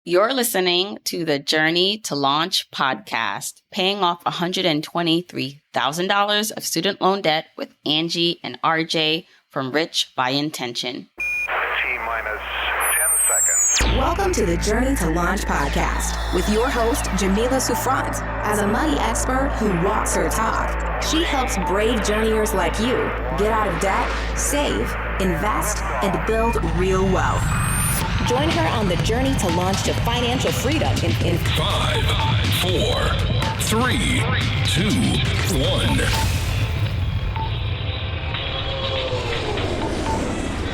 You're listening to the Journey to Launch podcast, paying off $123,000 of student loan debt with Anjie and RJ from Rich by Intention. T-minus 10 seconds. Welcome to the Journey to Launch podcast with your host, Jamila Souffrant. As a money expert who walks her talk, she helps brave journeyers like you get out of debt, save, invest, and build real wealth. Join her on the journey to launch to financial freedom in 5, 4, 3, 2, 1.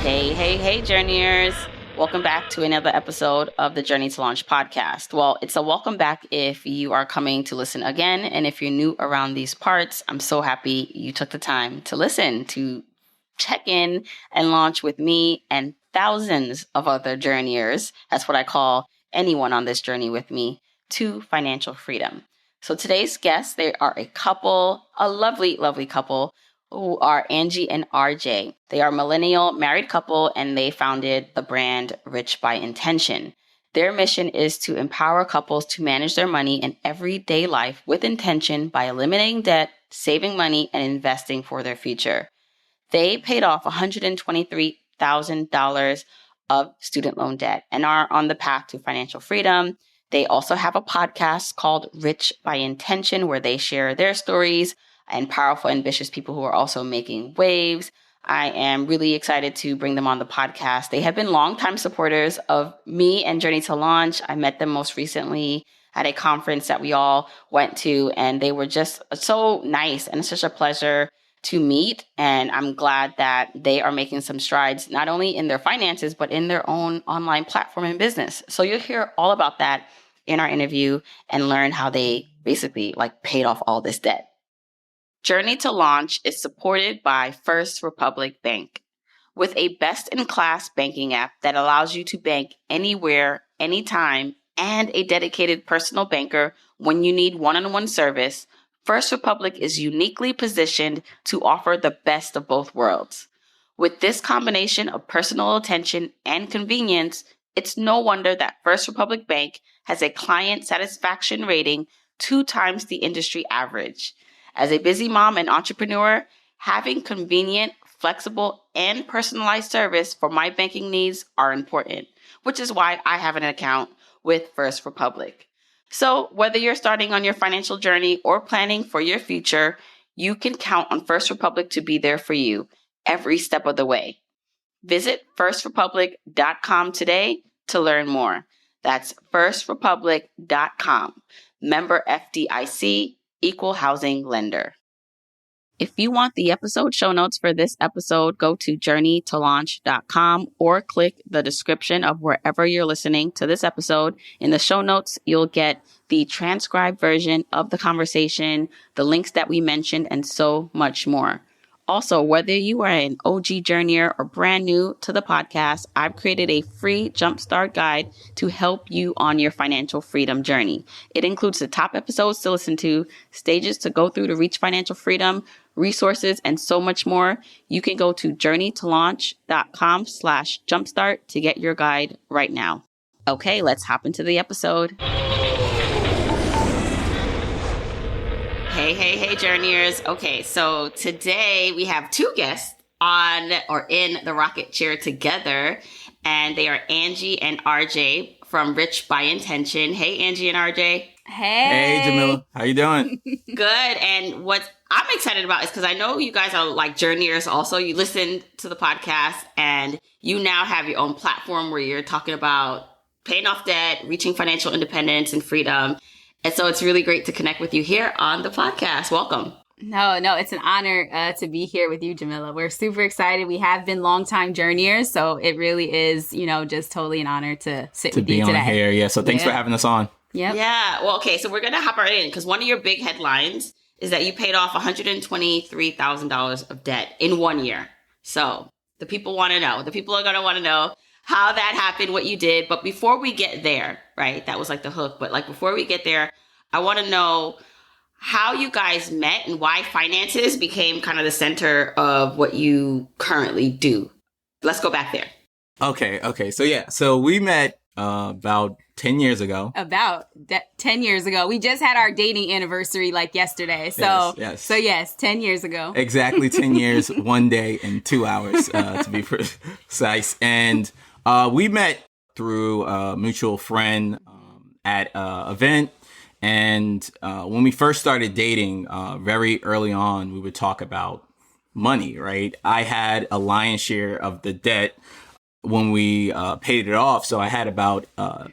Hey, journeyers. Welcome back to another episode of the Journey to Launch podcast. Well, it's a welcome back if you are coming to listen again. And if you're new around these parts, I'm so happy you took the time to listen, to check in and launch with me and thousands of other journeyers. That's what I call anyone on this journey with me to financial freedom. So today's guests, they are a couple, a lovely, lovely couple who are Anjie and RJ. They are a millennial married couple and they founded the brand Rich by Intention. Their mission is to empower couples to manage their money in everyday life with intention by eliminating debt, saving money, and investing for their future. They paid off $123,000 of student loan debt and are on the path to financial freedom. They also have a podcast called Rich by Intention where they share their stories and powerful, ambitious people who are also making waves. I am really excited to bring them on the podcast. They have been longtime supporters of me and Journey to Launch. I met them most recently at a conference that we all went to, and they were just so nice and it's such a pleasure to meet. And I'm glad that they are making some strides, not only in their finances, but in their own online platform and business. So you'll hear all about that in our interview and learn how they basically paid off all this debt. Journey to Launch is supported by First Republic Bank. With a best-in-class banking app that allows you to bank anywhere, anytime, and a dedicated personal banker when you need one-on-one service, First Republic is uniquely positioned to offer the best of both worlds. With this combination of personal attention and convenience, it's no wonder that First Republic Bank has a client satisfaction rating 2 times the industry average. As a busy mom and entrepreneur, having convenient, flexible, and personalized service for my banking needs are important, which is why I have an account with First Republic. So whether you're starting on your financial journey or planning for your future, you can count on First Republic to be there for you every step of the way. Visit firstrepublic.com today to learn more. That's firstrepublic.com. Member FDIC, equal housing lender. If you want the episode show notes for this episode, go to journeytolaunch.com or click the description of wherever you're listening to this episode. In the show notes, you'll get the transcribed version of the conversation, the links that we mentioned, and so much more. Also, whether you are an OG journeyer or brand new to the podcast, I've created a free jumpstart guide to help you on your financial freedom journey. It includes the top episodes to listen to, stages to go through to reach financial freedom, resources, and so much more. You can go to journeytolaunch.com/jumpstart to get your guide right now. Okay, let's hop into the episode. Hey, journeyers. Okay, so today we have 2 guests on or in the rocket chair together, and they are Anjie and RJ from Rich by Intention. Hey, Anjie and RJ. Hey, Jamila. How you doing? Good. And what I'm excited about is because I know you guys are journeyers also. You listen to the podcast and you now have your own platform where you're talking about paying off debt, reaching financial independence and freedom. And so it's really great to connect with you here on the podcast. Welcome. No, it's an honor to be here with you, Jamila. We're super excited. We have been longtime journeyers, so it really is, just totally an honor to sit with you today. To be on here, yeah. So thanks for having us on. Yep. Yeah. Well, okay. So we're going to hop right in because one of your big headlines is that you paid off $123,000 of debt in 1 year. So the people want to know. The people are going to want to know how that happened, what you did. But before we get there, right, that was the hook. But before we get there, I want to know how you guys met and why finances became kind of the center of what you currently do. Let's go back there. Okay. So we met about 10 years ago. 10 years ago. We just had our dating anniversary like yesterday. So, yes. So yes, 10 years ago. Exactly 10 years, 1 day and 2 hours, to be precise. And we met through a mutual friend at an event. And when we first started dating, very early on, we would talk about money, right? I had a lion's share of the debt when we paid it off. So I had about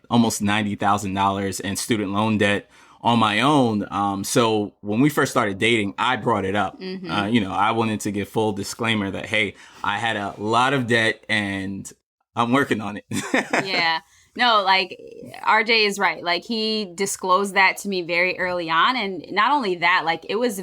almost $90,000 in student loan debt on my own. So when we first started dating, I brought it up. I wanted to give full disclaimer that, hey, I had a lot of debt and I'm working on it. Yeah. No, like RJ is right. Like he disclosed that to me very early on. And not only that, like it was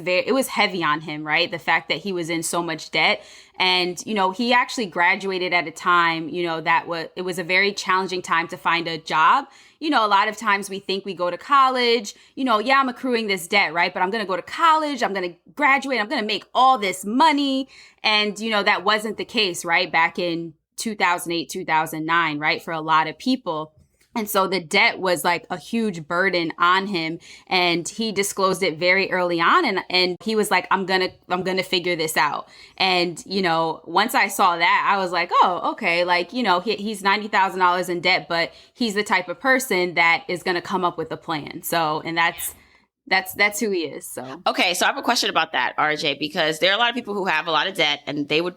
heavy on him, right? The fact that he was in so much debt. And, he actually graduated at a time, it was a very challenging time to find a job. A lot of times we think we go to college, I'm accruing this debt, right? But I'm going to go to college. I'm going to graduate. I'm going to make all this money. And, that wasn't the case, right? Back in 2008, 2009, right? For a lot of people. And so the debt was like a huge burden on him. And he disclosed it very early on. And he was like, I'm going to figure this out. And, once I saw that, I was like, oh, okay. Like, he's $90,000 in debt, but he's the type of person that is going to come up with a plan. So, and that's who he is. So, okay. So I have a question about that, RJ, because there are a lot of people who have a lot of debt and they would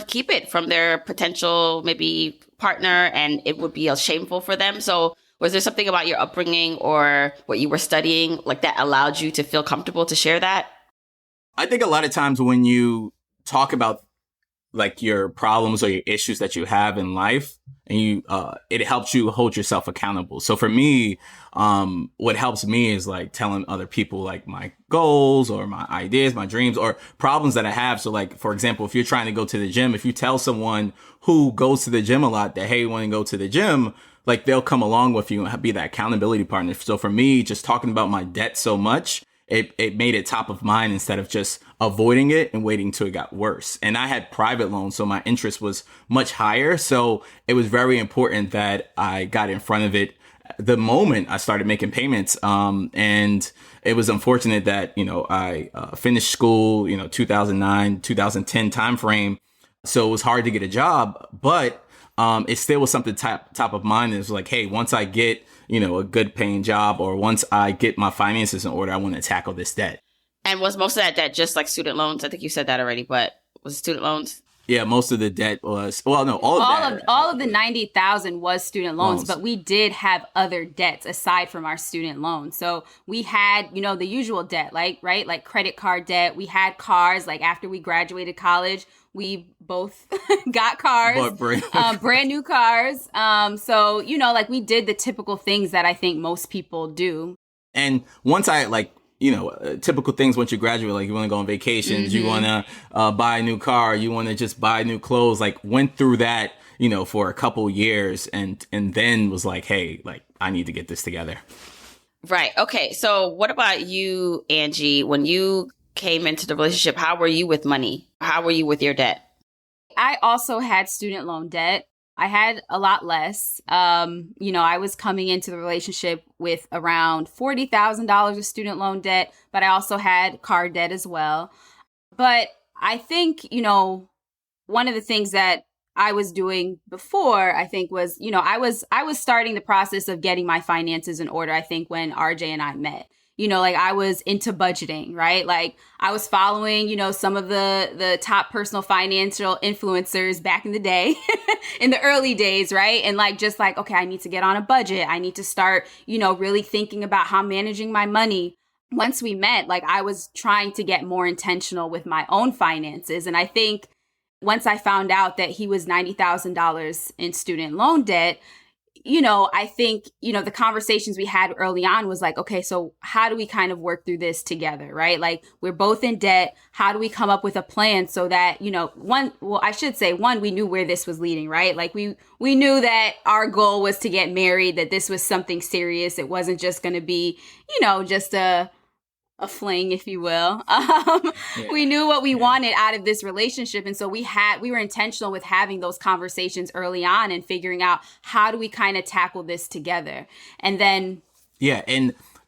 keep it from their potential maybe partner and it would be shameful for them. So was there something about your upbringing or what you were studying like that allowed you to feel comfortable to share that? I think a lot of times when you talk about like your problems or your issues that you have in life and it helps you hold yourself accountable. So for me, what helps me is like telling other people like my goals or my ideas, my dreams or problems that I have. So like, for example, if you're trying to go to the gym, if you tell someone who goes to the gym a lot that, hey, you want to go to the gym, like they'll come along with you and be that accountability partner. So for me, just talking about my debt so much, it made it top of mind instead of just avoiding it and waiting till it got worse. And I had private loans, so my interest was much higher. So it was very important that I got in front of it the moment I started making payments. And it was unfortunate that, I finished school, 2009, 2010 timeframe. So it was hard to get a job, but it still was something top of mind. It was like, hey, once I get, a good paying job or once I get my finances in order, I want to tackle this debt. And was most of that debt just like student loans? I think you said that already, but was it student loans? Yeah, most of the debt was, all of the 90,000 was student loans, but we did have other debts aside from our student loans. So we had, the usual debt, like credit card debt. We had cars, like after we graduated college, we both got cars, brand new cars. So, like we did the typical things that I think most people do. And once I typical things once you graduate, like you want to go on vacations, you want to buy a new car, you want to just buy new clothes, like went through that, for a couple years and then was like, hey, like I need to get this together. Right. Okay. So what about you, Angie? When you came into the relationship, how were you with money? How were you with your debt? I also had student loan debt. I had a lot less. I was coming into the relationship with around $40,000 of student loan debt, but I also had car debt as well. But I think, one of the things that I was doing before, I think was, I was starting the process of getting my finances in order, I think, when RJ and I met. I was into budgeting, right? Like I was following, some of the top personal financial influencers back in the day, in the early days, right? And okay, I need to get on a budget. I need to start, really thinking about how I'm managing my money. Once we met, I was trying to get more intentional with my own finances. And I think once I found out that he was $90,000 in student loan debt, I think, the conversations we had early on was like, okay, so how do we kind of work through this together, right? Like we're both in debt. How do we come up with a plan so that, one, we knew where this was leading, right? Like we knew that our goal was to get married, that this was something serious. It wasn't just going to be, just a a fling, if you will. We knew what we wanted out of this relationship. And so we were intentional with having those conversations early on and figuring out how do we kind of tackle this together. And then. Yeah.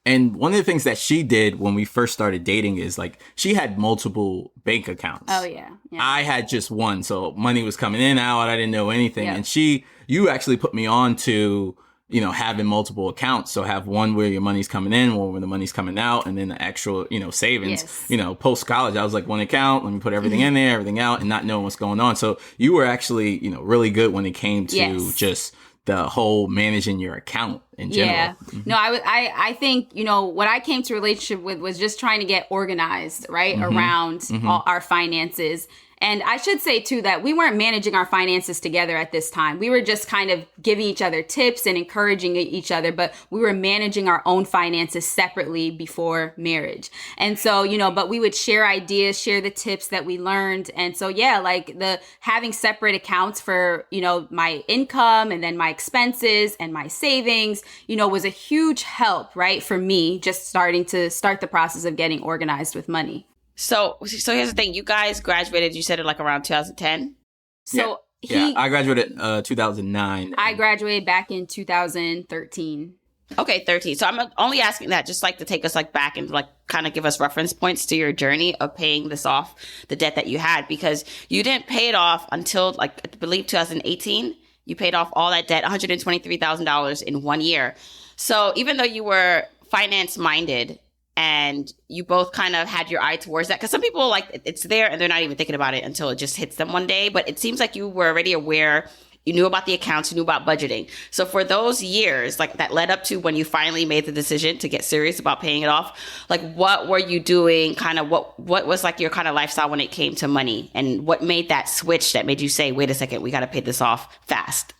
And one of the things that she did when we first started dating is like she had multiple bank accounts. Oh, yeah. I had just one. So money was coming in, out. I didn't know anything. Yep. And you actually put me on to, having multiple accounts. So have one where your money's coming in, one where the money's coming out, and then the actual, savings. Yes. Post college, I was like, one account, let me put everything in there, everything out, and not knowing what's going on. So you were actually, really good when it came to just the whole managing your account in general. Yeah. No, I think, what I came to a relationship with was just trying to get organized, right? Around all our finances. And I should say, too, that we weren't managing our finances together at this time. We were just kind of giving each other tips and encouraging each other, but we were managing our own finances separately before marriage. And so, but we would share ideas, share the tips that we learned. And so, like having separate accounts for, my income and then my expenses and my savings, was a huge help, right? For me, just start the process of getting organized with money. So here's the thing. You guys graduated, you said it like around 2010? So I graduated 2009. I graduated back in 2013. Okay, 13. So I'm only asking that just like to take us like back and like kind of give us reference points to your journey of paying this off, the debt that you had, because you didn't pay it off until like, I believe 2018. You paid off all that debt, $123,000 in 1 year. So even though you were finance minded, and you both kind of had your eye towards that, because some people like it's there and they're not even thinking about it until it just hits them one day. But it seems like you were already aware. You knew about the accounts, you knew about budgeting. So for those years, like that led up to when you finally made the decision to get serious about paying it off, like what were you doing? Kind of what was like your kind of lifestyle when it came to money, and what made that switch that made you say, wait a second, we got to pay this off fast?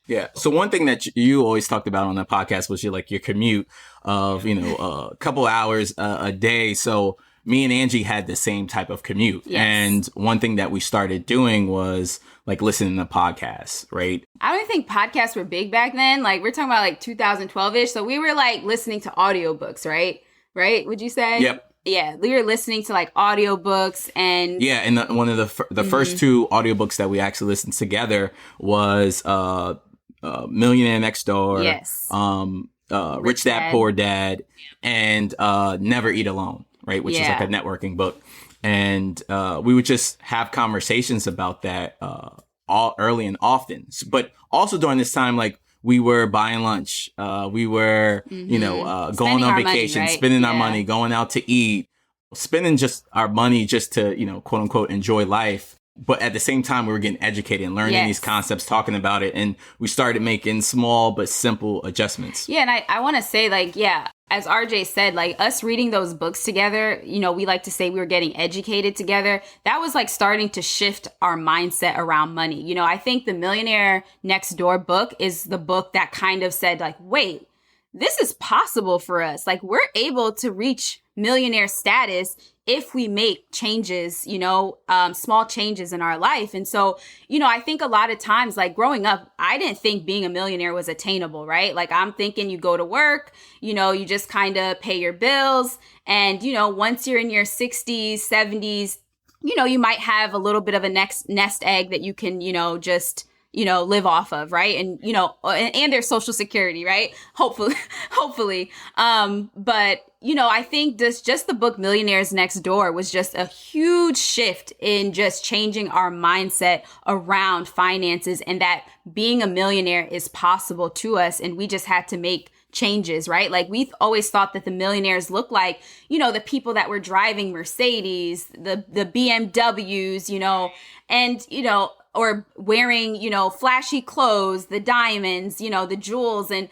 Yeah. So one thing that you always talked about on the podcast was your commute of, a couple hours a day. So me and Angie had the same type of commute. Yes. And one thing that we started doing was like listening to podcasts, right? I don't think podcasts were big back then. Like we're talking about like 2012-ish. So we were like listening to audiobooks, right? Right? Would you say? Yep. Yeah, we were listening to like audiobooks and... Yeah, and one of the first two audiobooks that we actually listened together was... Millionaire Next Door, yes, Rich Dad Poor Dad, and Never Eat Alone, right? Which is like a networking book. And we would just have conversations about that all early and often. But also during this time, like we were buying lunch, we were, going on vacation, money, right? spending our money, going out to eat, spending just our money just to, quote unquote, enjoy life. But at the same time, we were getting educated and learning these concepts, talking about it. And we started making small but simple adjustments. Yeah. And I want to say, as RJ said, like us reading those books together, we like to say we were getting educated together. That was like starting to shift our mindset around money. I think the Millionaire Next Door book is the book that kind of said like, wait, this is possible for us. Like we're able to reach millionaire status if we make changes, small changes in our life. And so, I think a lot of times, like growing up, I didn't think being a millionaire was attainable, right? Like I'm thinking you go to work, you just kind of pay your bills. And, once you're in your 60s, 70s, you might have a little bit of a nest egg that you can, just live off of, right? And, and their social security, right? Hopefully. But, I think just the book Millionaires Next Door was just a huge shift in just changing our mindset around finances, and that being a millionaire is possible to us. And we just had to make changes, right? Like we've always thought that the millionaires look like, the people that were driving Mercedes, the BMWs, and, or wearing, flashy clothes, the diamonds, the jewels. And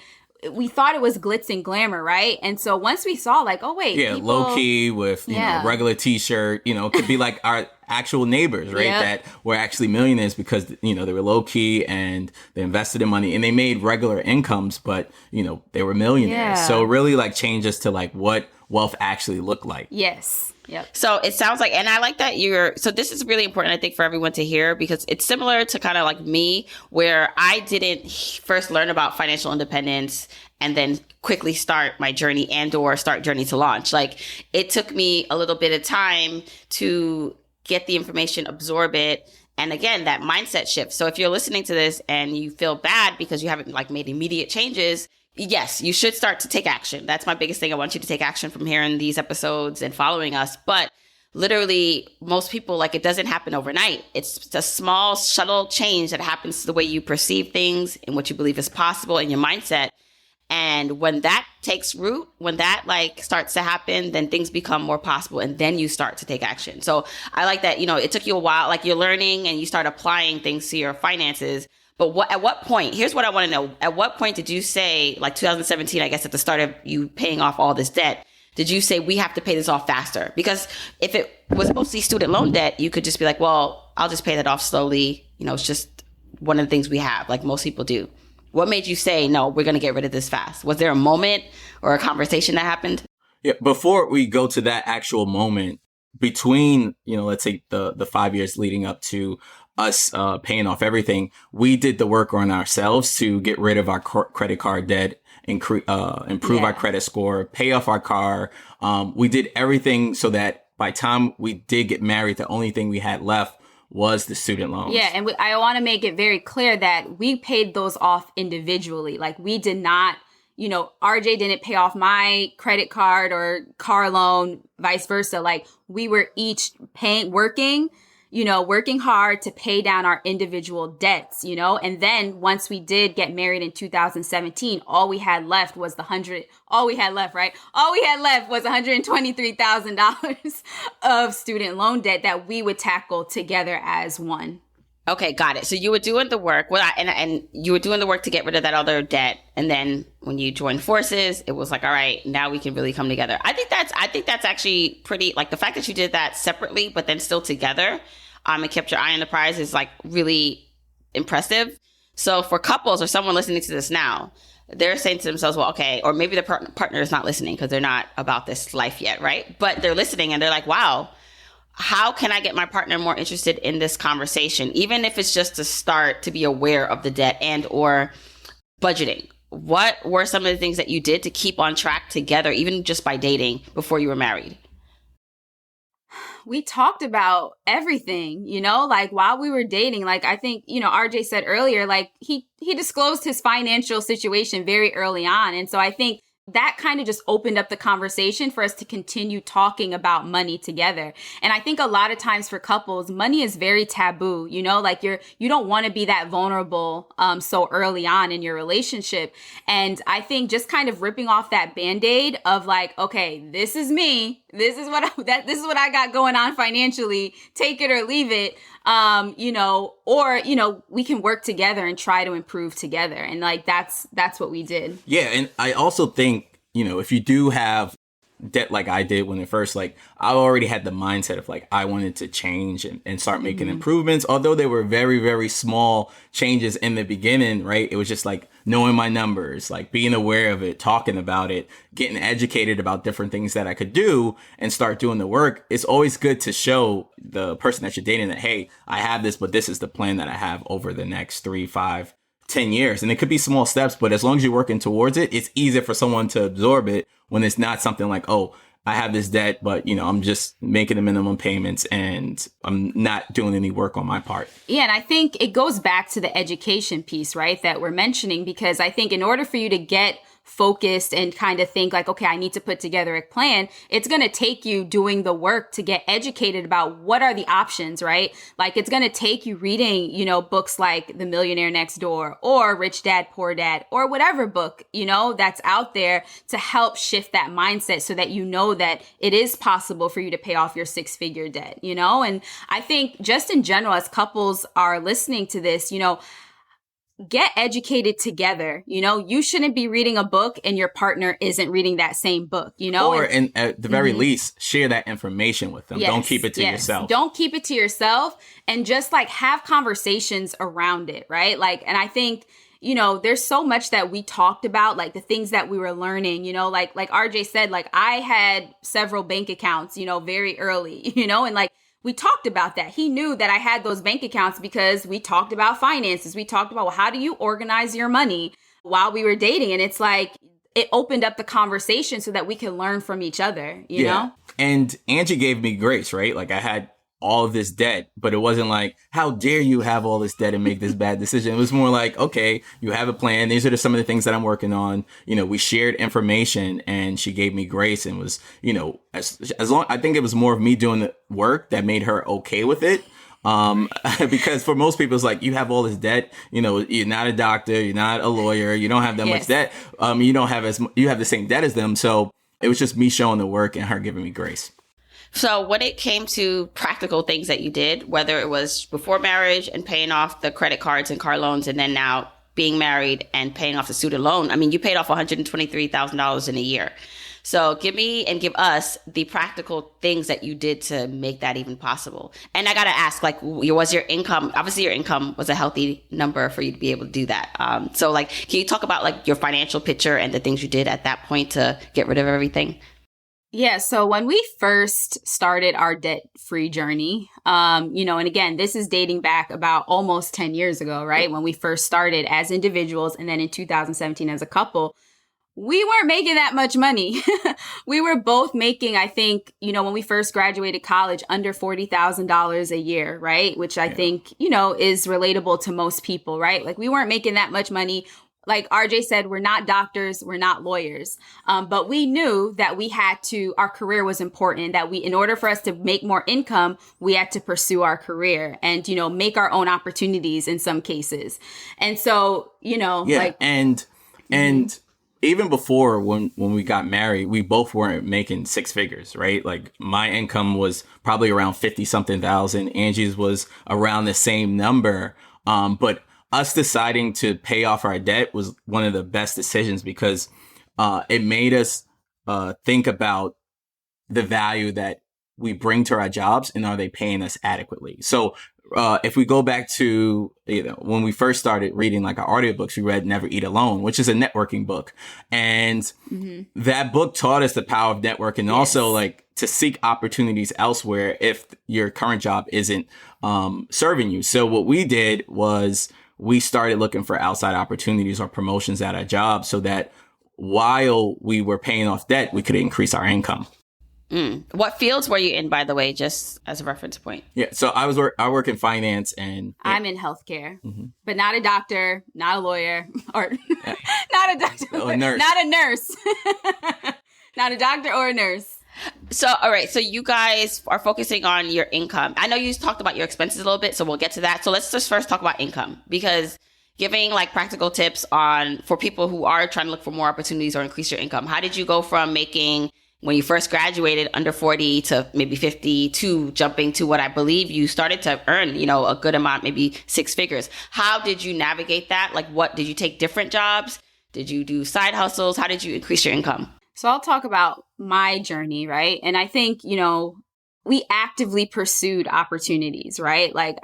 we thought it was glitz and glamour, right? And so once we saw like, oh, wait. Yeah, people... low key with, regular t-shirt, could be like our actual neighbors, right? That were actually millionaires because, they were low key and they invested in money and they made regular incomes, but, they were millionaires. So really like change us to like, what wealth actually look like. Yes. Yep. So it sounds like, and I like that so this is really important, I think, for everyone to hear, because it's similar to kind of like me, where I didn't first learn about financial independence and then quickly start my journey or start Journey to Launch. Like, it took me a little bit of time to get the information, absorb it. And again, that mindset shift. So if you're listening to this and you feel bad because you haven't like made immediate changes, yes, you should start to take action. That's my biggest thing. I want you to take action from hearing these episodes and following us. But literally, most people, like, it doesn't happen overnight. It's a small, subtle change that happens to the way you perceive things and what you believe is possible in your mindset. And when that takes root, when that like starts to happen, then things become more possible, and then you start to take action. So I like that, it took you a while, like you're learning and you start applying things to your finances. But at what point, here's what I want to know. At what point did you say, like 2017, I guess at the start of you paying off all this debt, did you say we have to pay this off faster? Because if it was mostly student loan debt, you could just be like, well, I'll just pay that off slowly. It's just one of the things we have, like most people do. What made you say, no, we're going to get rid of this fast? Was there a moment or a conversation that happened? Yeah, before we go to that actual moment, between, let's say the 5 years leading up to us paying off everything, we did the work on ourselves to get rid of our credit card debt, improve our credit score, pay off our car. We did everything so that by the time we did get married, the only thing we had left was the student loans. Yeah, and I want to make it very clear that we paid those off individually. Like, we did not, RJ didn't pay off my credit card or car loan, vice versa. Like, we were each working hard to pay down our individual debts, and then once we did get married in 2017, all we had left was $123,000 of student loan debt that we would tackle together as one. Okay, got it. So you were doing the work, and you were doing the work to get rid of that other debt. And then when you joined forces, it was like, all right, now we can really come together. I think that's actually pretty, like, the fact that you did that separately, but then still together, and kept your eye on the prize is like really impressive. So for couples or someone listening to this now, they're saying to themselves, well, okay, or maybe the partner is not listening because they're not about this life yet, right? But they're listening and they're like, wow, how can I get my partner more interested in this conversation? Even if it's just to start to be aware of the debt and or budgeting. What were some of the things that you did to keep on track together, even just by dating before you were married? We talked about everything, like while we were dating. Like, I think, RJ said earlier, like he disclosed his financial situation very early on. And so I think that kind of just opened up the conversation for us to continue talking about money together. And I think a lot of times for couples, money is very taboo, like you don't want to be that vulnerable so early on in your relationship. And I think just kind of ripping off that Band-Aid of like, okay, this is me. This is what I got going on financially. Take it or leave it. We can work together and try to improve together. And like, that's what we did. Yeah. And I also think, if you do have debt like I did when it first, like, I already had the mindset of like, I wanted to change and start making improvements. Although they were very, very small changes in the beginning, right? It was just like knowing my numbers, like being aware of it, talking about it, getting educated about different things that I could do and start doing the work. It's always good to show the person that you're dating that, hey, I have this, but this is the plan that I have over the next 3, 5, 10 years. And it could be small steps, but as long as you're working towards it, it's easier for someone to absorb it when it's not something like, oh, I have this debt, but I'm just making the minimum payments and I'm not doing any work on my part. Yeah. And I think it goes back to the education piece, right, that we're mentioning, because I think in order for you to get focused and kind of think like, okay, I need to put together a plan, it's going to take you doing the work to get educated about what are the options, right? Like, it's going to take you reading, books like The Millionaire Next Door or Rich Dad, Poor Dad, or whatever book, that's out there to help shift that mindset so that that it is possible for you to pay off your 6-figure debt, And I think just in general, as couples are listening to this, get educated together. You shouldn't be reading a book and your partner isn't reading that same book, Or at the very least, share that information with them. Yes, don't keep it to yourself. Don't keep it to yourself, and just like have conversations around it, right? Like, and I think, there's so much that we talked about, like the things that we were learning, like RJ said, like I had several bank accounts, very early, and like we talked about that. He knew that I had those bank accounts because we talked about finances. We talked about, well, how do you organize your money while we were dating? And it's like, it opened up the conversation so that we can learn from each other, you know? And Angie gave me grace, right? Like I had all of this debt, but it wasn't like, how dare you have all this debt and make this bad decision? It was more like, okay, you have a plan. These are some of the things that I'm working on. We shared information, and she gave me grace and was, as long, I think it was more of me doing the work that made her okay with it. Because for most people, it's like, you have all this debt, you're not a doctor, you're not a lawyer, you don't have that much debt. You don't have you have the same debt as them. So it was just me showing the work and her giving me grace. So when it came to practical things that you did, whether it was before marriage and paying off the credit cards and car loans, and then now being married and paying off the student loan, I mean, you paid off $123,000 in a year. So give us the practical things that you did to make that even possible. And I got to ask, like, was your income, obviously your income was a healthy number for you to be able to do that. So like, can you talk about like your financial picture and the things you did at that point to get rid of everything? Yeah. So when we first started our debt-free journey, and again, this is dating back about almost 10 years ago, right? When we first started as individuals, and then in 2017 as a couple, we weren't making that much money. We were both making, I think, when we first graduated college, under $40,000 a year, right? Which I think, is relatable to most people, right? Like we weren't making that much money. Like RJ said, we're not doctors, we're not lawyers. But we knew that our career was important, that in order for us to make more income, we had to pursue our career and, make our own opportunities in some cases. And so, and even before when we got married, we both weren't making six figures, right? Like my income was probably around 50 something thousand. Angie's was around the same number. But us deciding to pay off our debt was one of the best decisions because it made us think about the value that we bring to our jobs and are they paying us adequately? So if we go back to, when we first started reading like our audiobooks, we read Never Eat Alone, which is a networking book. And that book taught us the power of networking and also like to seek opportunities elsewhere if your current job isn't serving you. So what we did was we started looking for outside opportunities or promotions at our job so that while we were paying off debt, we could increase our income. What fields were you in, by the way, just as a reference point? Yeah, so I work in finance and... I'm in healthcare, but not a doctor, not a lawyer, or not a doctor, a nurse. Not a nurse, not a doctor or a nurse. So, all right. So you guys are focusing on your income. I know you talked about your expenses a little bit, so we'll get to that. So let's just first talk about income, because giving like practical tips for people who are trying to look for more opportunities or increase your income. How did you go from making, when you first graduated, under 40 to maybe 50 to jumping to what I believe you started to earn, a good amount, maybe six figures? How did you navigate that? Like, what did you take different jobs? Did you do side hustles? How did you increase your income? So I'll talk about my journey, right? And I think, we actively pursued opportunities, right? Like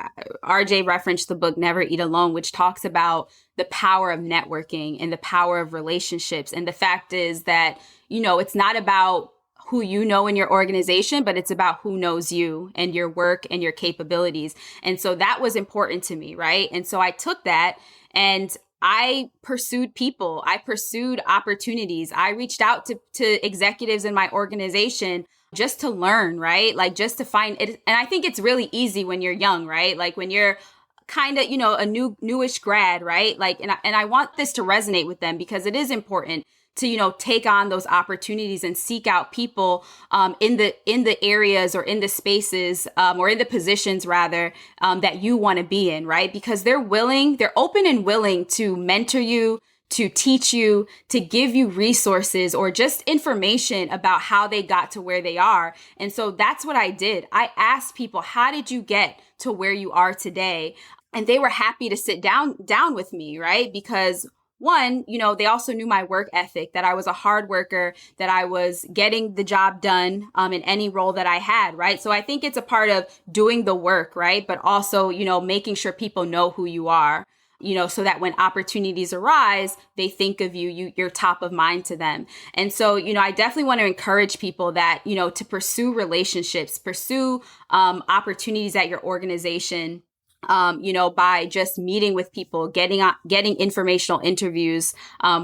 RJ referenced the book Never Eat Alone, which talks about the power of networking and the power of relationships. And the fact is that, it's not about who you know in your organization, but it's about who knows you and your work and your capabilities. And so that was important to me, right? And so I took that and I pursued people. I pursued opportunities. I reached out to executives in my organization just to learn, right? Like just to find it. And I think it's really easy when you're young, right? Like when you're kind of, a newish grad, right? Like, and I want this to resonate with them because it is important to, take on those opportunities and seek out people in the areas or in the spaces or in the positions rather that you want to be in, right? Because they're open and willing to mentor you, to teach you, to give you resources or just information about how they got to where they are. And so that's what I did. I asked people, how did you get to where you are today? And they were happy to sit down with me, right? Because one, they also knew my work ethic, that I was a hard worker, that I was getting the job done in any role that I had, right? So I think it's a part of doing the work, right? But also, making sure people know who you are. so that when opportunities arise, they think of you're top of mind to them. And so, I definitely want to encourage people that, to pursue relationships, pursue opportunities at your organization, by just meeting with people, getting informational interviews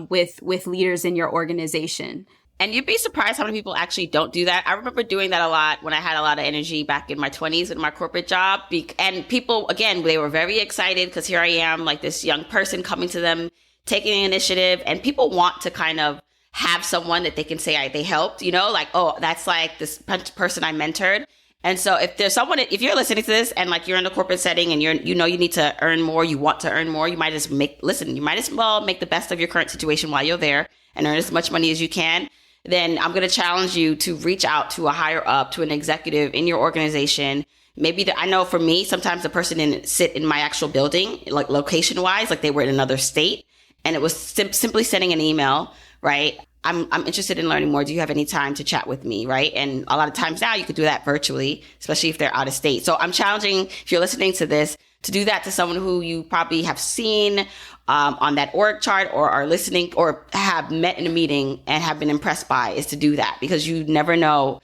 with leaders in your organization. And you'd be surprised how many people actually don't do that. I remember doing that a lot when I had a lot of energy back in my 20s in my corporate job. And people, again, they were very excited because here I am, like this young person coming to them, taking the initiative. And people want to kind of have someone that they can say they helped, like, oh, that's like this person I mentored. And so if there's someone, if you're listening to this and like you're in a corporate setting and you need to earn more, you want to earn more, you might as well make the best of your current situation while you're there and earn as much money as you can. Then I'm going to challenge you to reach out to a higher up, to an executive in your organization. Maybe I know for me, sometimes the person didn't sit in my actual building, like location wise, like they were in another state. And it was simply sending an email, right? I'm interested in learning more. Do you have any time to chat with me, right? And a lot of times now you could do that virtually, especially if they're out of state. So I'm challenging, if you're listening to this, to do that to someone who you probably have seen on that org chart or are listening or have met in a meeting and have been impressed by, is to do that, because you never know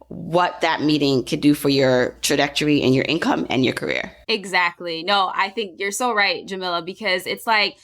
what that meeting could do for your trajectory and your income and your career. Exactly. No, I think you're so right, Jamila, because it's like,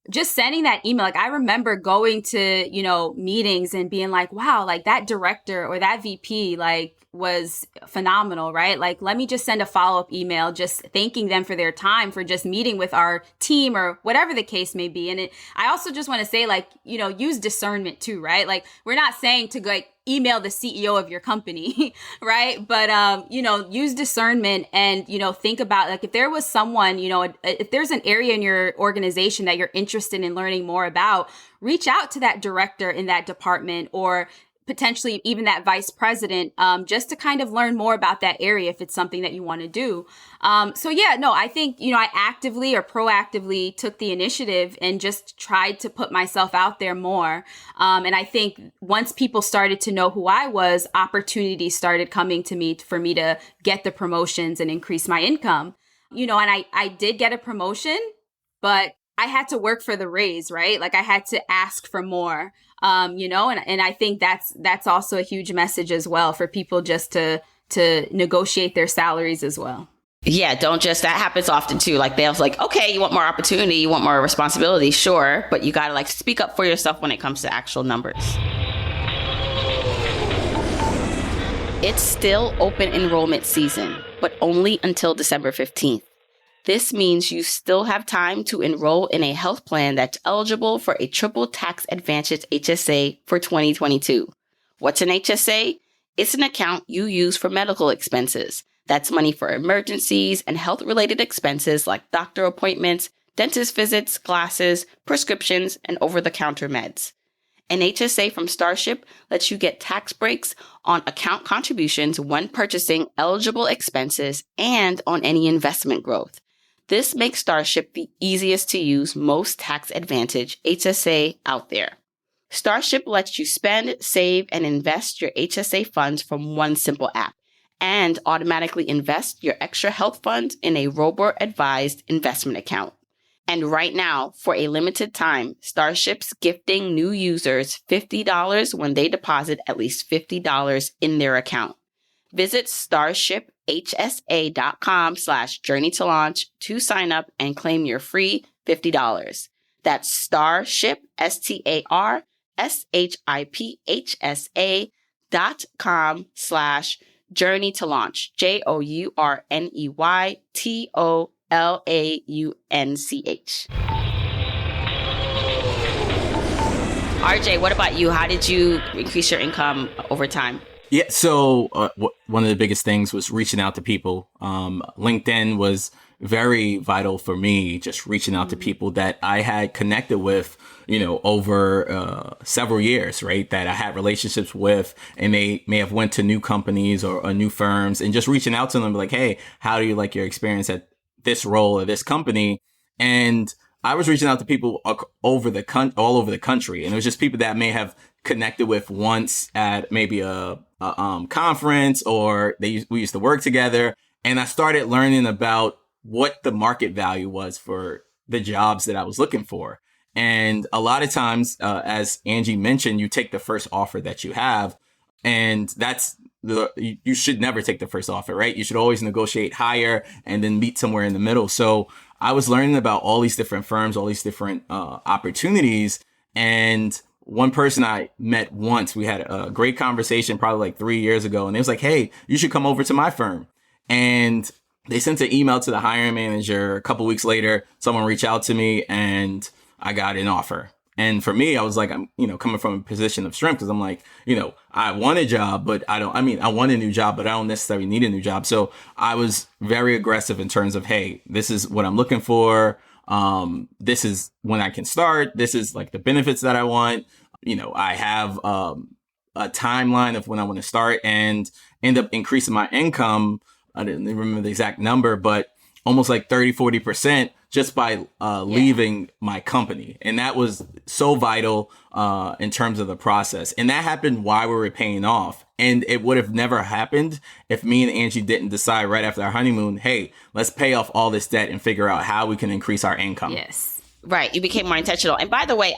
just sending that email, like I remember going to, meetings and being like, wow, like that director or that VP, like was phenomenal, right? Like, let me just send a follow-up email, just thanking them for their time, for just meeting with our team or whatever the case may be. And I also just want to say, like, use discernment too, right? Like, we're not saying to like email the CEO of your company, right? But, use discernment and, think about like, if there was someone, if there's an area in your organization that you're interested in learning more about, reach out to that director in that department or potentially even that vice president, just to kind of learn more about that area if it's something that you want to do. I think, I actively or proactively took the initiative and just tried to put myself out there more. And I think once people started to know who I was, opportunities started coming to me for me to get the promotions and increase my income. And I did get a promotion, but I had to work for the raise, right? Like I had to ask for more, and I think that's also a huge message as well for people just to negotiate their salaries as well. Yeah, that happens often too. Like they'll like, okay, you want more opportunity, you want more responsibility, sure, but you got to like speak up for yourself when it comes to actual numbers. It's still open enrollment season, but only until December 15th. This means you still have time to enroll in a health plan that's eligible for a triple tax advantage HSA for 2022. What's an HSA? It's an account you use for medical expenses. That's money for emergencies and health-related expenses like doctor appointments, dentist visits, glasses, prescriptions, and over-the-counter meds. An HSA from Starship lets you get tax breaks on account contributions when purchasing eligible expenses and on any investment growth. This makes Starship the easiest to use, most tax advantage HSA out there. Starship lets you spend, save, and invest your HSA funds from one simple app and automatically invest your extra health funds in a robo-advised investment account. And right now, for a limited time, Starship's gifting new users $50 when they deposit at least $50 in their account. Visit starshiphsa.com/journey to launch to sign up and claim your free $50. That's Starship, STARSHIPHSA.com/journey to launch, JOURNEYTOLAUNCH. RJ, what about you? How did you increase your income over time? Yeah, so one of the biggest things was reaching out to people. LinkedIn was very vital for me, just reaching out to people that I had connected with, over several years, right? That I had relationships with, and they may have went to new companies or new firms, and just reaching out to them like, hey, how do you like your experience at this role or this company? And I was reaching out to people all over the country, and it was just people that I may have connected with once at maybe a conference, or we used to work together. And I started learning about what the market value was for the jobs that I was looking for. And a lot of times, as Angie mentioned, you take the first offer that you have, and you should never take the first offer, right? You should always negotiate higher and then meet somewhere in the middle. So I was learning about all these different firms, all these different opportunities. And one person I met once, we had a great conversation probably like 3 years ago. And they was like, hey, you should come over to my firm. And they sent an email to the hiring manager. A couple weeks later, someone reached out to me and I got an offer. And for me, I was like, I'm, coming from a position of strength because I'm like, I want a job, but I want a new job, but I don't necessarily need a new job. So I was very aggressive in terms of, hey, this is what I'm looking for. This is when I can start. This is like the benefits that I want. I have a timeline of when I want to start and end up increasing my income. I didn't remember the exact number, but almost like 30-40% just by leaving my company. And that was so vital in terms of the process. And that happened while we were paying off. And it would have never happened if me and Angie didn't decide right after our honeymoon, hey, let's pay off all this debt and figure out how we can increase our income. Yes. Right. You became more intentional. And by the way,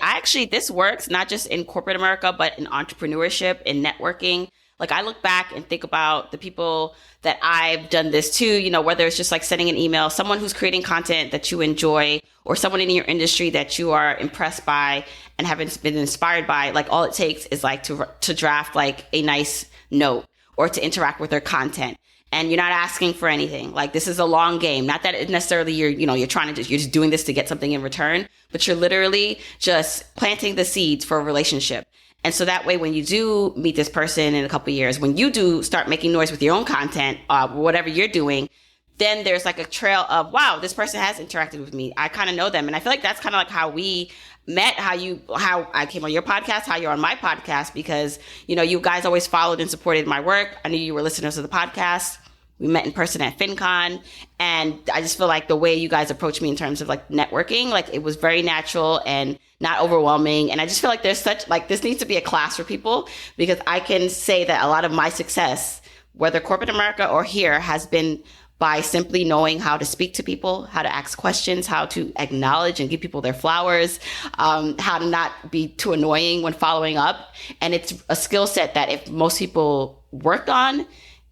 this works not just in corporate America, but in entrepreneurship, in networking. Like I look back and think about the people that I've done this to, whether it's just like sending an email, someone who's creating content that you enjoy, or someone in your industry that you are impressed by and have been inspired by. Like all it takes is like to draft like a nice note or to interact with their content. And you're not asking for anything. Like this is a long game. Not that it necessarily you're just doing this to get something in return, but you're literally just planting the seeds for a relationship. And so that way, when you do meet this person in a couple of years, when you do start making noise with your own content, whatever you're doing, then there's like a trail of, wow, this person has interacted with me. I kind of know them. And I feel like that's kind of like how we met, how I came on your podcast, how you're on my podcast, because, you guys always followed and supported my work. I knew you were listeners of the podcast. We met in person at FinCon. And I just feel like the way you guys approach me in terms of like networking, like it was very natural and not overwhelming. And I just feel like there's this needs to be a class for people, because I can say that a lot of my success, whether corporate America or here, has been by simply knowing how to speak to people, how to ask questions, how to acknowledge and give people their flowers, how to not be too annoying when following up. And it's a skill set that if most people worked on,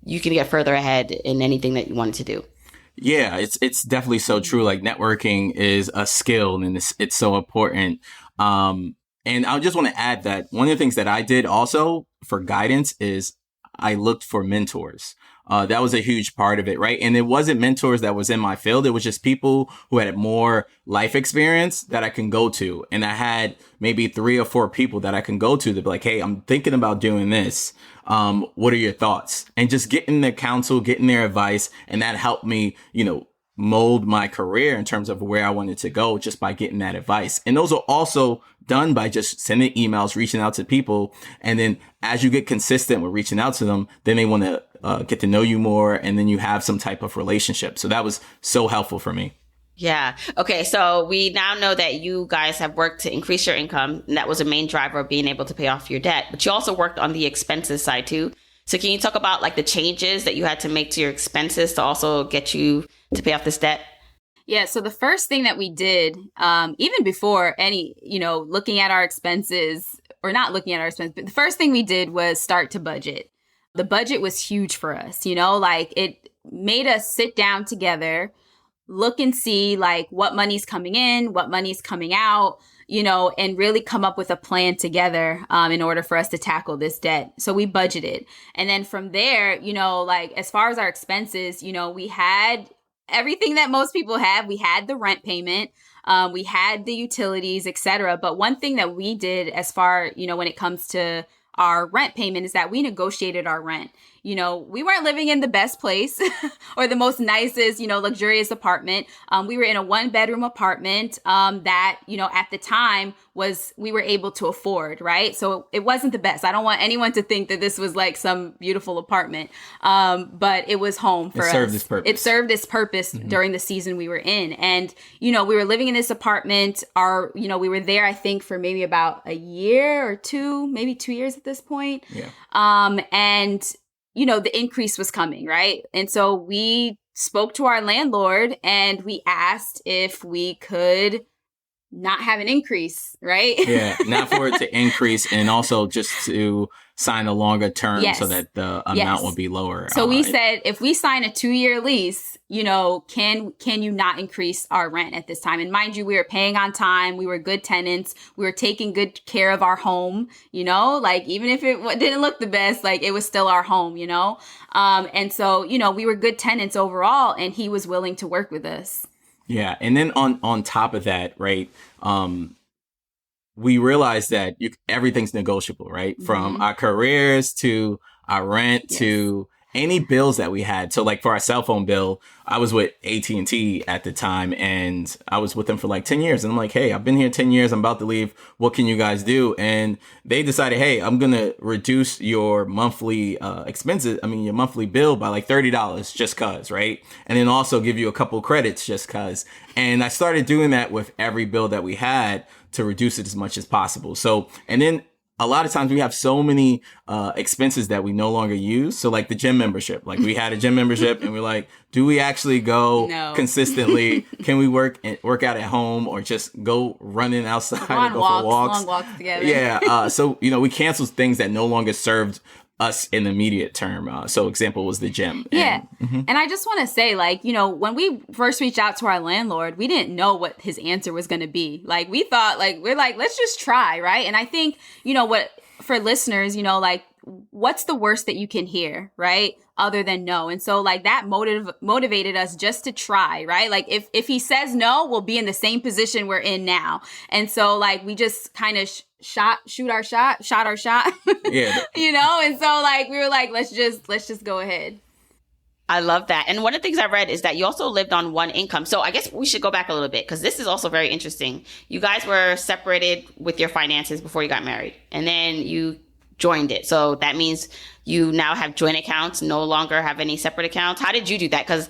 you can get further ahead in anything that you wanted to do. Yeah, it's definitely so true. Like networking is a skill and it's so important. And I just want to add that one of the things that I did also for guidance is I looked for mentors. That was a huge part of it, right? And it wasn't mentors that was in my field. It was just people who had more life experience that I can go to. And I had maybe 3 or 4 people that I can go to be like, hey, I'm thinking about doing this. What are your thoughts? And just getting their counsel, getting their advice. And that helped me, mold my career in terms of where I wanted to go just by getting that advice. And those are also done by just sending emails, reaching out to people. And then as you get consistent with reaching out to them, then they want to get to know you more. And then you have some type of relationship. So that was so helpful for me. Yeah. Okay. So we now know that you guys have worked to increase your income. And that was a main driver of being able to pay off your debt. But you also worked on the expenses side too. So can you talk about like the changes that you had to make to your expenses to also get you to pay off this debt? Yeah. So the first thing that we did, even before any, looking at our expenses or not looking at our expenses, but the first thing we did was start to budget. The budget was huge for us, like it made us sit down together, look and see like what money's coming in, what money's coming out, and really come up with a plan together in order for us to tackle this debt. So we budgeted. And then from there, like as far as our expenses, we had everything that most people have. We had the rent payment, we had the utilities, etc. But one thing that we did as far, when it comes to our rent payment is that we negotiated our rent. We weren't living in the best place or the most nicest, luxurious apartment. We were in a 1-bedroom apartment that, at the time we were able to afford, right? So it wasn't the best. I don't want anyone to think that this was like some beautiful apartment, but it was home for us. It served its purpose. It served its purpose during the season we were in. And, we were living in this apartment. We were there, I think, for maybe about a year or 2, maybe 2 years at this point. Yeah. And the increase was coming, right? And so we spoke to our landlord and we asked if we could not have an increase, right? Yeah, not for it to increase, and also just to sign a longer term so that the amount will be lower. So we said, if we sign a 2-year lease, you know, can you not increase our rent at this time? And mind you, we were paying on time. We were good tenants. We were taking good care of our home, you know, like even if it didn't look the best, like it was still our home, you know? And so, you know, we were good tenants overall, and he was willing to work with us. Yeah. And then on top of that, right, we realized that everything's negotiable, right? Mm-hmm. From our careers to our rent to any bills that we had. So like for our cell phone bill, I was with AT&T at the time, and I was with them for like 10 years. And I'm like, hey, I've been here 10 years. I'm about to leave. What can you guys do? And they decided, hey, I'm going to reduce your monthly your monthly bill by like $30 just cause, right? And then also give you a couple credits just cause. And I started doing that with every bill that we had to reduce it as much as possible. So, and then a lot of times we have so many expenses that we no longer use. So like the gym membership, like we had a gym membership and we're like, do we actually go consistently? Can we work out at home, or just go running outside and go for walks? Long walks together. Yeah. So, you know, we canceled things that no longer served us in the immediate term. So example was the gym. And I just want to say, like, you know, when we first reached out to our landlord, we didn't know what his answer was going to be. Like, we thought, like, we're like, let's just try, right? And I think, you know, what for listeners, you know, like, what's the worst that you can hear, right? Other than no. And so like that motivated us just to try, right? Like if he says no, we'll be in the same position we're in now. And so like we just kind of shot our shot. Yeah. You know? And so like we were like, let's just go ahead. I love that. And one of the things I read is that you also lived on one income. So I guess we should go back a little bit, because this is also very interesting. You guys were separated with your finances before you got married, and then you joined it. So that means you now have joint accounts, no longer have any separate accounts. How did you do that? Because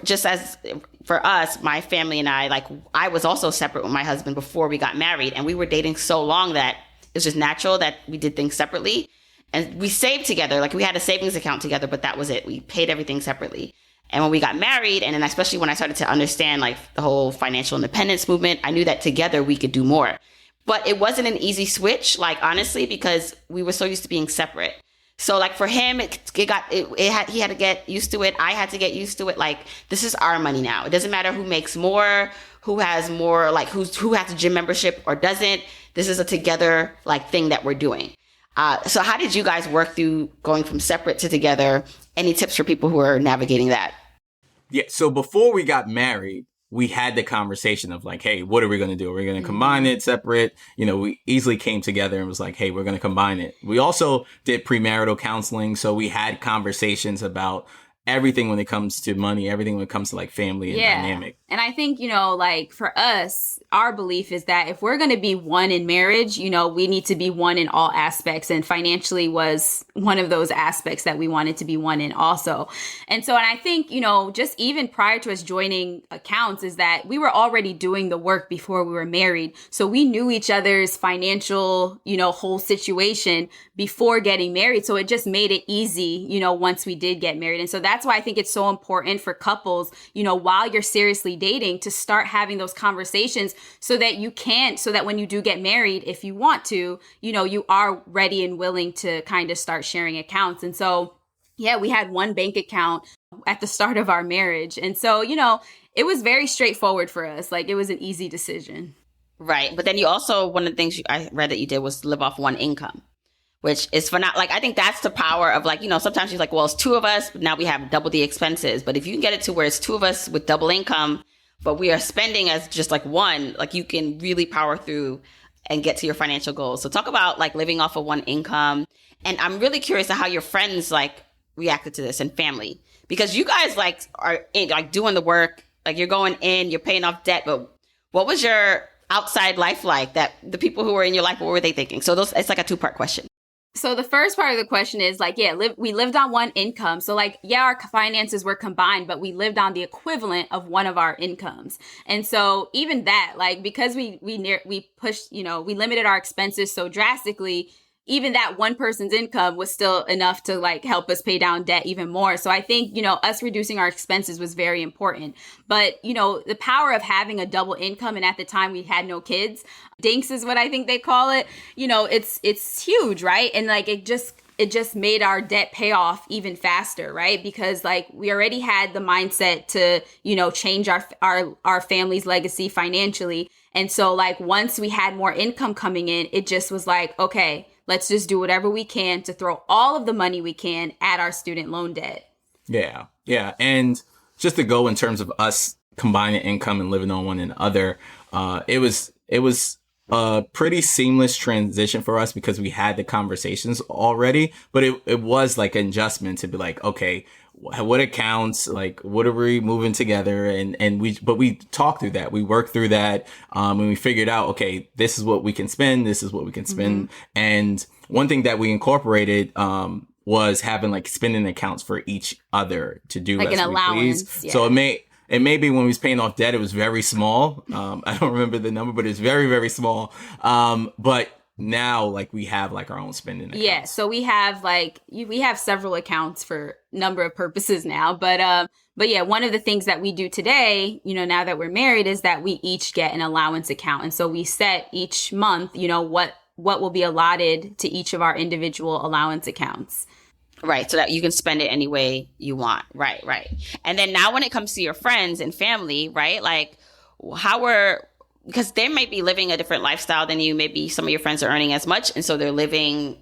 just as for us, my family and I, like I was also separate with my husband before we got married, and we were dating so long that it was just natural that we did things separately. And we saved together, like we had a savings account together, but that was it. We paid everything separately. And when we got married, and then especially when I started to understand like the whole financial independence movement, I knew that together we could do more. But it wasn't an easy switch, like honestly, because we were so used to being separate. So like for him, he had to get used to it. I had to get used to it. Like, this is our money now. It doesn't matter who makes more, who has more, like who has a gym membership or doesn't. This is a together like thing that we're doing. So how did you guys work through going from separate to together? Any tips for people who are navigating that? Yeah. So before we got married, we had the conversation of like, hey, what are we going to do? Are we going to combine it, separate? You know, we easily came together and was like, hey, we're going to combine it. We also did premarital counseling. So we had conversations about everything when it comes to money, everything when it comes to like family and dynamic. And I think, you know, like for us, our belief is that if we're going to be one in marriage, you know, we need to be one in all aspects. And financially was one of those aspects that we wanted to be one in also. And so, and I think, you know, just even prior to us joining accounts is that we were already doing the work before we were married. So we knew each other's financial, you know, whole situation before getting married. So it just made it easy, you know, once we did get married. And so that's why I think it's so important for couples, you know, while you're seriously dating, to start having those conversations so that when you do get married, if you want to, you know, you are ready and willing to kind of start sharing accounts. And so, yeah, we had one bank account at the start of our marriage. And so, you know, it was very straightforward for us. Like, it was an easy decision. Right. But then you also, one of the things I read that you did was live off one income, which is I think that's the power of like, you know, sometimes you're like, well, it's two of us, but now we have double the expenses. But if you can get it to where it's two of us with double income, but we are spending as just like one, like you can really power through and get to your financial goals. So talk about like living off of one income. And I'm really curious to how your friends like reacted to this, and family, because you guys like are like doing the work, like you're going in, you're paying off debt. But what was your outside life like? That the people who were in your life, what were they thinking? So it's like a 2-part question. So the first part of the question is like, we lived on one income. So like, our finances were combined, but we lived on the equivalent of one of our incomes. And so even that, like, because we pushed, you know, we limited our expenses so drastically, even that one person's income was still enough to like help us pay down debt even more. So I think, us reducing our expenses was very important. But, the power of having a double income, and at the time we had no kids, dinks is what I think they call it, it's huge, right? And like it just made our debt pay off even faster, right? Because like we already had the mindset to, change our family's legacy financially. And so like once we had more income coming in, it just was like, okay, let's just do whatever we can to throw all of the money we can at our student loan debt. Yeah. Yeah. And just to go in terms of us combining income and living on one another, it was a pretty seamless transition for us because we had the conversations already, but it was like an adjustment to be like, okay, what accounts, like what are we moving together? And we talked through that. We worked through that. And we figured out, okay, this is what we can spend. This is what we can spend. And one thing that we incorporated, was having like spending accounts for each other to do like as an we allowance. please. Yeah. So it may be when we was paying off debt, it was very small. I don't remember the number, but it's very, very small. But now like we have like our own spending accounts. Yeah. So we have we have several accounts for number of purposes now. But yeah, one of the things that we do today, now that we're married, is that we each get an allowance account. And so we set each month, what will be allotted to each of our individual allowance accounts. Right. So that you can spend it any way you want. Right. And then now when it comes to your friends and family, right? Like because they might be living a different lifestyle than you. Maybe some of your friends are earning as much. And so they're living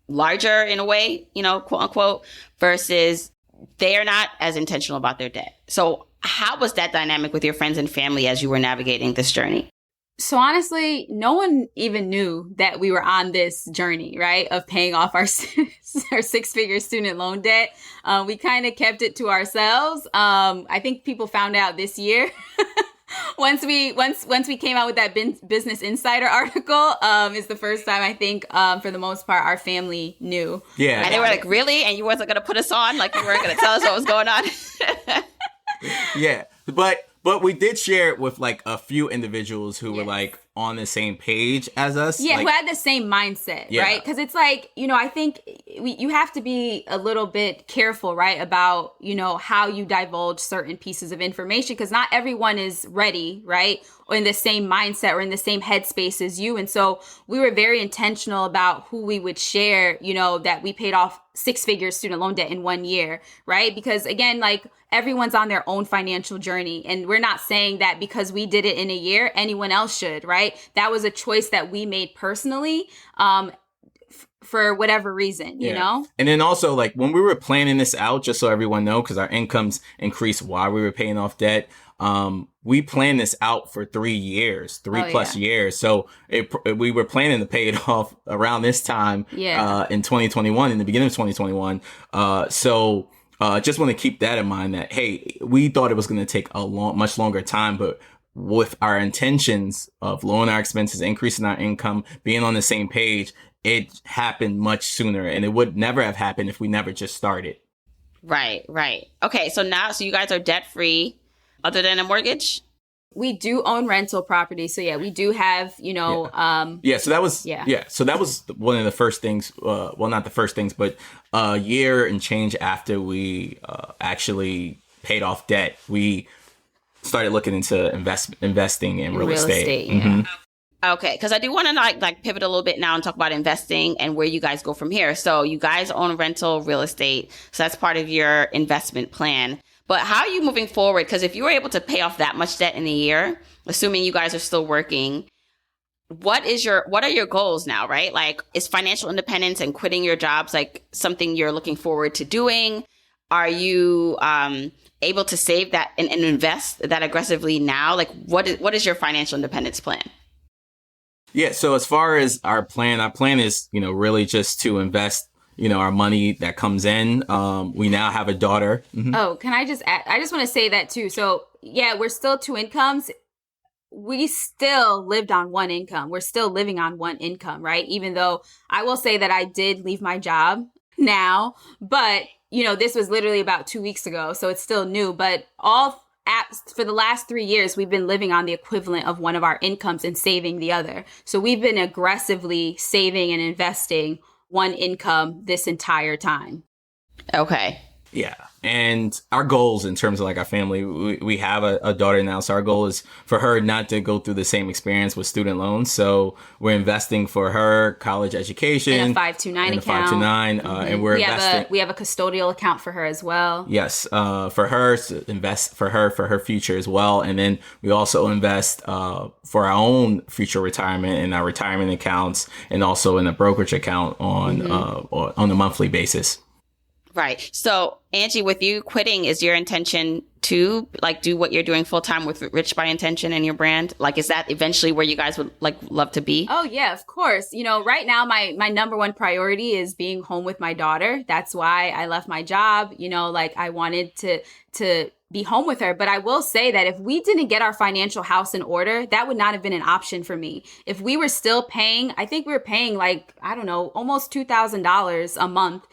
larger in a way, quote unquote, versus they are not as intentional about their debt. So how was that dynamic with your friends and family as you were navigating this journey? So honestly, no one even knew that we were on this journey, right, of paying off our six-figure student loan debt. We kind of kept it to ourselves. I think people found out this year. Once we came out with that Business Insider article, is the first time I think, for the most part, our family knew. Yeah. And they were like, really? And you wasn't going to put us on? Like you weren't going to tell us what was going on? Yeah. But we did share it with like a few individuals who were like on the same page as us. Yeah, like, who had the same mindset, right? Because it's like, I think you have to be a little bit careful, right, about, how you divulge certain pieces of information, because not everyone is ready, right, or in the same mindset or in the same headspace as you. And so we were very intentional about who we would share, that we paid off six-figure student loan debt in 1 year, right? Because again, like everyone's on their own financial journey. And we're not saying that because we did it in a year, anyone else should, right? That was a choice that we made personally, for whatever reason, you know? And then also like when we were planning this out, just so everyone know, because our incomes increased while we were paying off debt, we planned this out for 3 years, plus years. So we were planning to pay it off around this time, in 2021, in the beginning of 2021. So just want to keep that in mind that, hey, we thought it was going to take a much longer time, but with our intentions of lowering our expenses, increasing our income, being on the same page, it happened much sooner, and it would never have happened if we never just started. Right. Okay. So you guys are debt free other than a mortgage? We do own rental property. So yeah, we do have, So that was one of the first things, well, not the first things, but a year and change after we actually paid off debt, we started looking into investing in real estate. Yeah. Okay, because I do want to like pivot a little bit now and talk about investing and where you guys go from here. So you guys own rental real estate, so that's part of your investment plan. But how are you moving forward? Because if you were able to pay off that much debt in a year, assuming you guys are still working, what are your goals now, right? Like, is financial independence and quitting your jobs like something you're looking forward to doing? Are you able to save that and invest that aggressively now? Like, what is your financial independence plan? Yeah. So as far as our plan is, really just to invest, our money that comes in. We now have a daughter. Mm-hmm. Oh, can I just add? I just want to say that too. So yeah, we're still two incomes. We still lived on one income. We're still living on one income, right? Even though I will say that I did leave my job now, but this was literally about 2 weeks ago. So it's still new, but for the last 3 years, we've been living on the equivalent of one of our incomes and saving the other. So we've been aggressively saving and investing one income this entire time. Okay. Yeah. And our goals in terms of like our family, we have a daughter now. So our goal is for her not to go through the same experience with student loans. So we're investing for her college education. In a 529 account. 529. And we're investing. We have a custodial account for her as well. Yes. For her to invest for her future as well. And then we also invest for our own future retirement in our retirement accounts and also in a brokerage account on a monthly basis. Right. So, Angie, with you quitting, is your intention to like do what you're doing full time with Rich by Intention and your brand? Like, is that eventually where you guys would like love to be? Oh, yeah, of course. You know, right now, my number one priority is being home with my daughter. That's why I left my job. You know, like I wanted to be home with her. But I will say that if we didn't get our financial house in order, that would not have been an option for me. If we were still paying, I think we were paying like, I don't know, almost $2,000 a month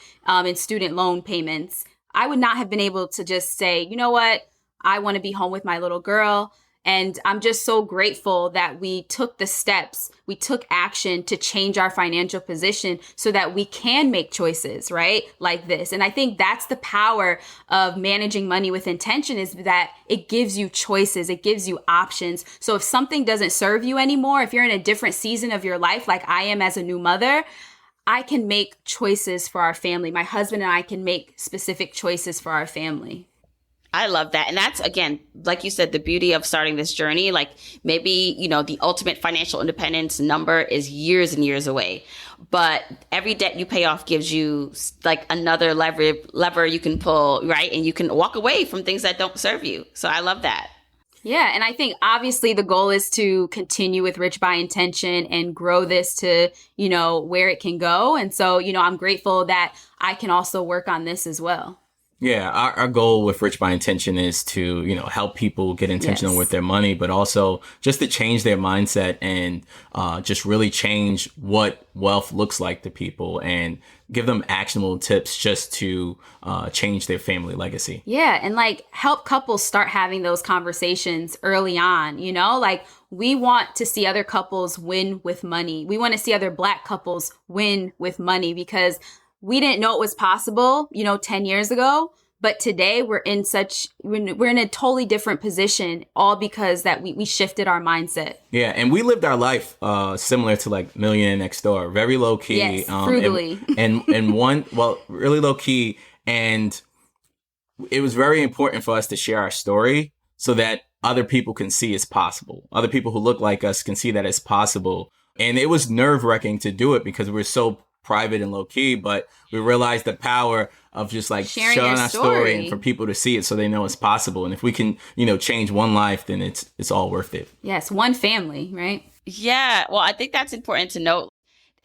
in student loan payments. I would not have been able to just say, you know what, I want to be home with my little girl. And I'm just so grateful that we took the steps, we took action to change our financial position so that we can make choices, right? Like this. And I think that's the power of managing money with intention, is that it gives you choices. It gives you options. So if something doesn't serve you anymore, if you're in a different season of your life, like I am as a new mother, I can make choices for our family. My husband and I can make specific choices for our family. I love that. And that's, again, like you said, the beauty of starting this journey. Like maybe, you know, the ultimate financial independence number is years and years away. But every debt you pay off gives you like another lever you can pull, right? And you can walk away from things that don't serve you. So I love that. Yeah. And I think obviously the goal is to continue with Rich by Intention and grow this to, you know, where it can go. And so, you know, I'm grateful that I can also work on this as well. Yeah, our goal with Rich by Intention is to, you know, help people get intentional with their money, but also just to change their mindset and just really change what wealth looks like to people and give them actionable tips just to change their family legacy. Yeah, and like help couples start having those conversations early on, you know, like we want to see other couples win with money. We want to see other Black couples win with money because we didn't know it was possible, you know, 10 years ago. But today we're in a totally different position, all because that we shifted our mindset. Yeah. And we lived our life similar to like Millionaire Next Door, very low key. Yes, frugally. And really low key. And it was very important for us to share our story so that other people can see it's possible. Other people who look like us can see that it's possible. And it was nerve-wracking to do it because we're so private and low key, but we realized the power of just like showing our story and for people to see it so they know it's possible. And if we can, you know, change one life, then it's all worth it. Yes, one family, right? Yeah. Well, I think that's important to note.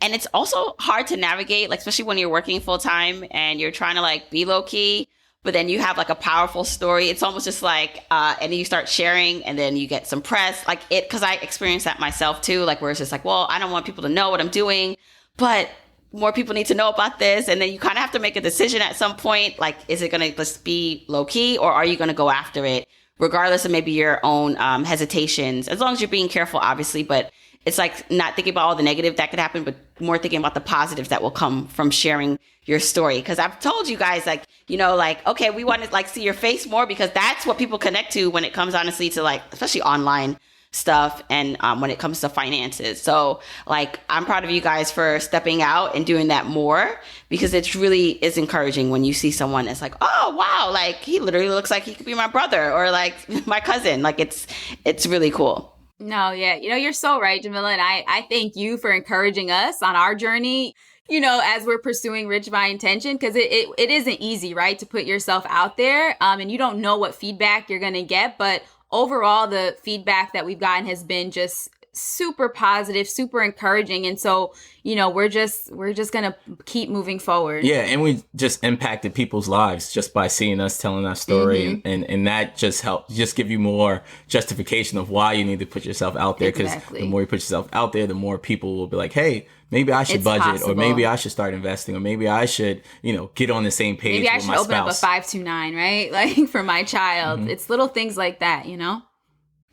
And it's also hard to navigate, like especially when you're working full time and you're trying to like be low key, but then you have like a powerful story. It's almost just like, and then you start sharing and then you get some press like it, because I experienced that myself too, like where it's just like, well, I don't want people to know what I'm doing, but more people need to know about this. And then you kind of have to make a decision at some point. Like, is it going to just be low key or are you going to go after it regardless of maybe your own hesitations, as long as you're being careful, obviously. But it's like not thinking about all the negative that could happen, but more thinking about the positives that will come from sharing your story. Because I've told you guys, like, you know, like, okay, we want to like see your face more because that's what people connect to when it comes honestly to like, especially online stuff and when it comes to finances. So like, I'm proud of you guys for stepping out and doing that more, because it's really is encouraging when you see someone that's like, oh wow, like he literally looks like he could be my brother or like my cousin. Like it's really cool. No, yeah. You know, you're so right, Jamila. And I thank you for encouraging us on our journey, you know, as we're pursuing Rich by Intention, because it isn't easy, right, to put yourself out there and you don't know what feedback you're going to get. But overall, the feedback that we've gotten has been just super positive, super encouraging. And so, you know, we're just going to keep moving forward. Yeah. And we just impacted people's lives just by seeing us telling our story. Mm-hmm. And that just helped just give you more justification of why you need to put yourself out there. Because the more you put yourself out there, the more people will be like, hey, maybe I should budget possible. Or maybe I should start investing or maybe I should, you know, get on the same page with my spouse. Maybe I should open up a 529, right? Like for my child. Mm-hmm. It's little things like that, you know?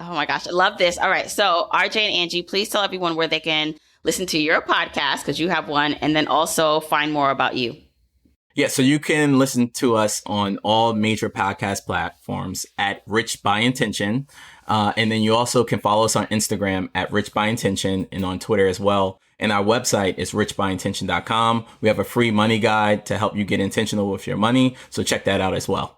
Oh my gosh, I love this. All right. So RJ and Angie, please tell everyone where they can listen to your podcast, because you have one, and then also find more about you? Yeah, so you can listen to us on all major podcast platforms at Rich by Intention. And then you also can follow us on Instagram at Rich by Intention and on Twitter as well. And our website is richbyintention.com. We have a free money guide to help you get intentional with your money. So check that out as well.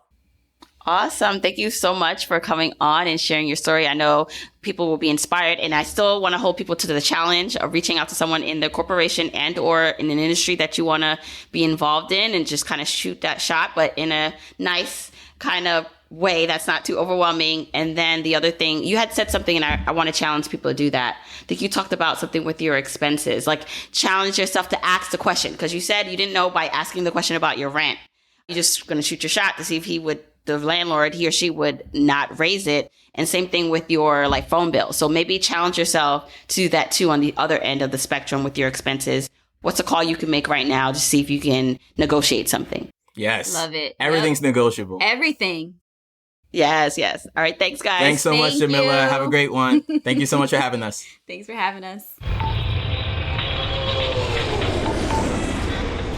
Awesome. Thank you so much for coming on and sharing your story. I know people will be inspired, and I still want to hold people to the challenge of reaching out to someone in the corporation and or in an industry that you want to be involved in, and just kind of shoot that shot, but in a nice kind of way that's not too overwhelming. And then the other thing, you had said something, and I want to challenge people to do that. I think you talked about something with your expenses, like challenge yourself to ask the question, because you said you didn't know by asking the question about your rent. You're just going to shoot your shot to see if the landlord, he or she would not raise it. And same thing with your like phone bill. So maybe challenge yourself to do that too on the other end of the spectrum with your expenses. What's a call you can make right now to see if you can negotiate something? Yes. Love it. Everything's negotiable. Everything. Yes, yes. All right. Thanks, guys. Thanks so much, Jamila. you. Have a great one. Thank you so much for having us. Thanks for having us.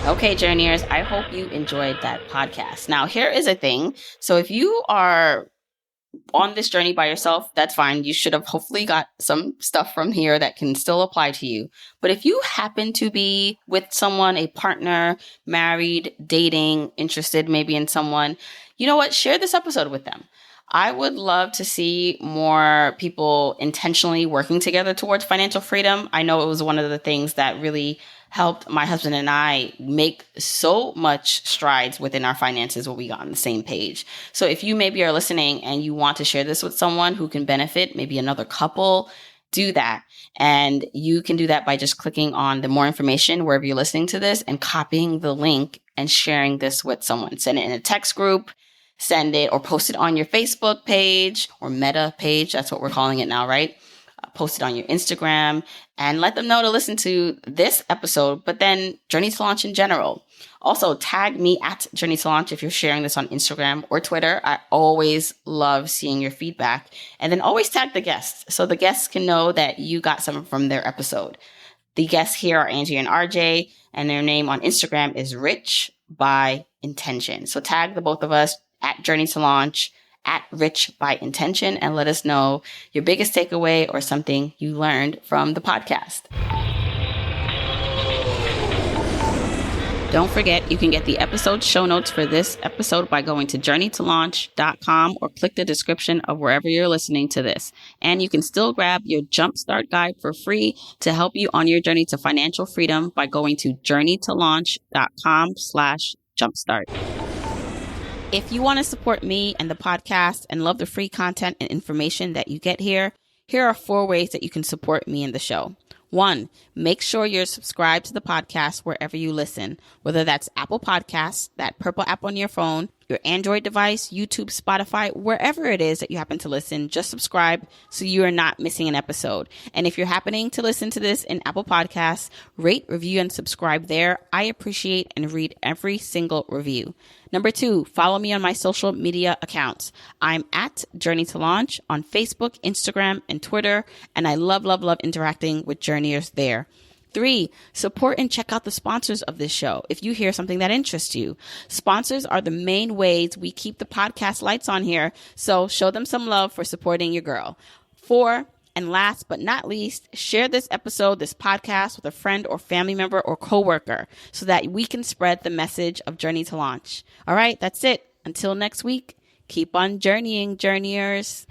Okay, Journeyers, I hope you enjoyed that podcast. Now, here is a thing. So if you are on this journey by yourself, that's fine. You should have hopefully got some stuff from here that can still apply to you. But if you happen to be with someone, a partner, married, dating, interested maybe in someone, you know what? Share this episode with them. I would love to see more people intentionally working together towards financial freedom. I know it was one of the things that really helped my husband and I make so much strides within our finances when we got on the same page. So if you maybe are listening and you want to share this with someone who can benefit, maybe another couple, do that. And you can do that by just clicking on the more information wherever you're listening to this and copying the link and sharing this with someone. Send it in a text group, send it or post it on your Facebook page or Meta page. That's what we're calling it now, right? Post it on your Instagram and let them know to listen to this episode, but then Journey to Launch in general. Also, tag me at Journey to Launch if you're sharing this on Instagram or Twitter. I always love seeing your feedback. And then always tag the guests so the guests can know that you got something from their episode. The guests here are Anjie and RJ, and their name on Instagram is Rich by Intention. So tag the both of us at Journey to Launch, at Rich by Intention, and let us know your biggest takeaway or something you learned from the podcast. Don't forget, you can get the episode show notes for this episode by going to journeytolaunch.com or click the description of wherever you're listening to this. And you can still grab your Jumpstart Guide for free to help you on your journey to financial freedom by going to journeytolaunch.com/jumpstart. If you want to support me and the podcast and love the free content and information that you get here, here are 4 ways that you can support me and the show. 1, make sure you're subscribed to the podcast wherever you listen, whether that's Apple Podcasts, that purple app on your phone, your Android device, YouTube, Spotify, wherever it is that you happen to listen, just subscribe so you are not missing an episode. And if you're happening to listen to this in Apple Podcasts, rate, review, and subscribe there. I appreciate and read every single review. Number 2, follow me on my social media accounts. I'm at Journey to Launch on Facebook, Instagram, and Twitter, and I love interacting with journeyers there. 3, support and check out the sponsors of this show if you hear something that interests you. Sponsors are the main ways we keep the podcast lights on here, so show them some love for supporting your girl. 4, and last but not least, share this episode, this podcast with a friend or family member or coworker so that we can spread the message of Journey to Launch. All right, that's it. Until next week, keep on journeying, journeyers.